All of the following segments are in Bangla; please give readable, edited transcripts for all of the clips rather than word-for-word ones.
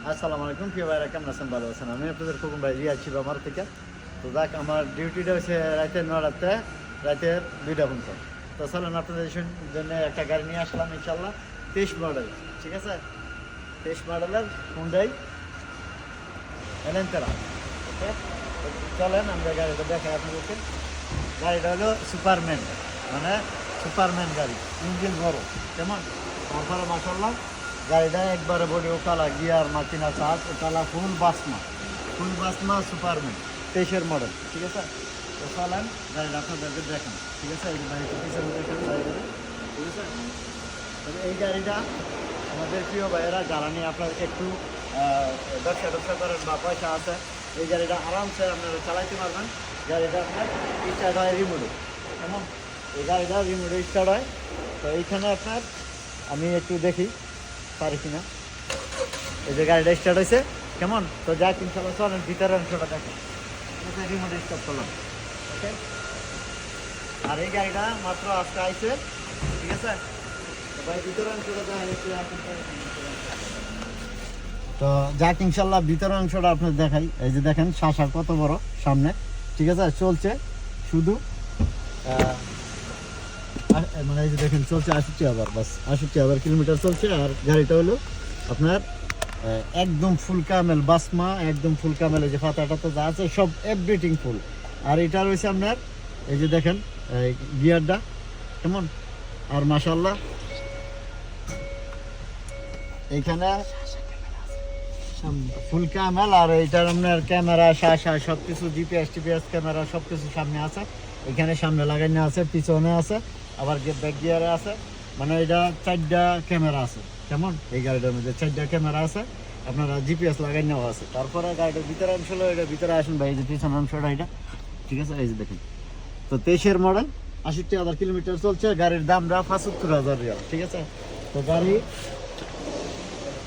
আসসালামু আলাইকুম প্রিয় ভাইরা, কেমন আছেন? ভালো আছেন? আমি আপনাদের খোকন ভাই রিয়া ছিল আমার থেকে। তো যাক, আমার ডিউটিটা হচ্ছে রাতে 9টাতে, রাতে 2টা পর্যন্ত। তো চলেন আপনাদের জন্য একটা গাড়ি নিয়ে আসলাম ইনশাল্লাহ, 23 মডেল। ঠিক আছে, 23 মডেলের হুন্ডাই এলেন্টেরা। ওকে, চলেন আমরা গাড়িটা দেখাই আপনাদেরকে। গাড়িটা হলো সুপারম্যান, মানে সুপারম্যান গাড়ি, ইঞ্জিন বড় কেমন। তারপরে মাসাল্লাহ গাড়িটা একবারে বডি ওকালা, গিয়ার মাকিনা চার্জ ওকালা, ফুল বাসমা সুপারম্যান 23-এর মডেল। ঠিক আছে, তো চলেন গাড়িটা আপনাদেরকে দেখেন। ঠিক আছে, এই গাড়িটা পিছনে দেখেন গাড়িটা। ঠিক আছে, তবে এই গাড়িটা আমাদের প্রিয় ভাইয়েরা যারা নিয়ে আপনার একটু ব্যবসা করেন বা পয়সা আছে, এই গাড়িটা আরামসে আপনারা চালাইতে পারবেন। গাড়িটা আপনার স্টার্ট হয় রিমোটে, কেমন। এই গাড়িটা রিমোটে স্টার্ট হয়। তো এইখানে আপনার আমি একটু দেখি পারি কিনা। এই যে গাড়িটা স্টার্ট হয়েছে, কেমন। তো যাক ইনশাল্লাহ, চলেন ভিতরের অংশটা দেখেন। রিমোটে স্টার্ট করলাম। ওকে, আর এই গাড়িটা মাত্র আজকে আইছে। ঠিক আছে, ভাই ভিতরের অংশটা দেখা যাচ্ছে। তো যাক ইনশাল্লাহ ভিতরের অংশটা আপনার দেখাই। এই যে দেখেন শাসা কত বড় সামনে। ঠিক আছে, চলছে শুধু মানে এই যে দেখেন চলছে 68 বাস 68 কিলোমিটার চলছে। আর গাড়িটা হলো আপনার একদম ফুল কামেল বাসমা, একদম ফুল কামেল। এই যে ফাতাটাতে যা আছে সব এভরিথিং ফুল। আর এটা রয়েছে আপনার এই যে দেখেন গিয়ারটা কেমন। আর মাশাআল্লাহ এইখানে ফুল ক্যামেল। আর এইটার আপনার ক্যামেরা শাসা সব কিছু জিপিএস ক্যামেরা সব কিছু সামনে আছে। এখানে সামনে লাগানো আছে, পিছনে আছে, আবার ব্যাক গিয়ারে আছে। মানে এটা 4টা ক্যামেরা আছে, কেমন। এই গাড়িটার মধ্যে 4টা ক্যামেরা আছে, আপনারা জিপিএস লাগাই নেওয়া আছে। তারপরে গাড়িটার ভিতরে অংশ হলো, এটা ভিতরে আসুন ভাই, এই যে পিছনের অংশটা এটা। ঠিক আছে, এই যে দেখেন। তো 23-এর মডেল, 68,000 কিলোমিটার চলছে। গাড়ির দামটা 75,000 রিয়াল। ঠিক আছে, তো গাড়ি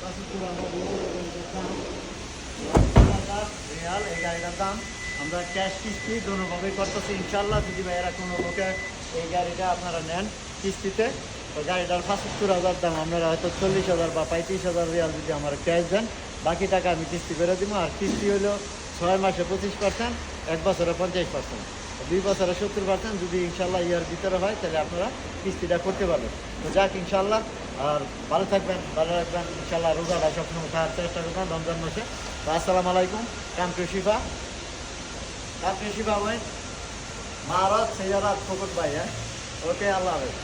75,000 রিয়াল এই গাড়িটার দাম। আমরা ক্যাশ কিস্তি দোনোভাবেই করতেছি ইনশাল্লাহ। যদি ভাইয়েরা কোনো লোকে এই গাড়িটা আপনারা নেন কিস্তিতে, তো গাড়িটার 75,000 দাম। আপনারা হয়তো 40,000 বা 35,000 রিয়াল যদি আমার ক্যাশ দেন, বাকি টাকা আমি কিস্তি করে দিব। আর কিস্তি হলো 6 মাসে 25%, 1 বছরে 50%, 2 বছরে 70%। যদি ইনশাল্লাহ ইয়ার ভিতরে হয় তাহলে আপনারা কিস্তিটা করতে পারবেন। তো যাক ইনশাল্লাহ, আর ভালো থাকবেন, ভালো রাখবেন ইনশাল্লাহ। রোজাটা সবসময় খাওয়ার চেষ্টা করবেন রমজান মাসে। তো আসসালামু আলাইকুম। কামপ্রিয় শিফা ভাই, মারাত সেজারাত খোকন ভাই। হ্যাঁ, ওকে, আল্লাহ হাফেজ।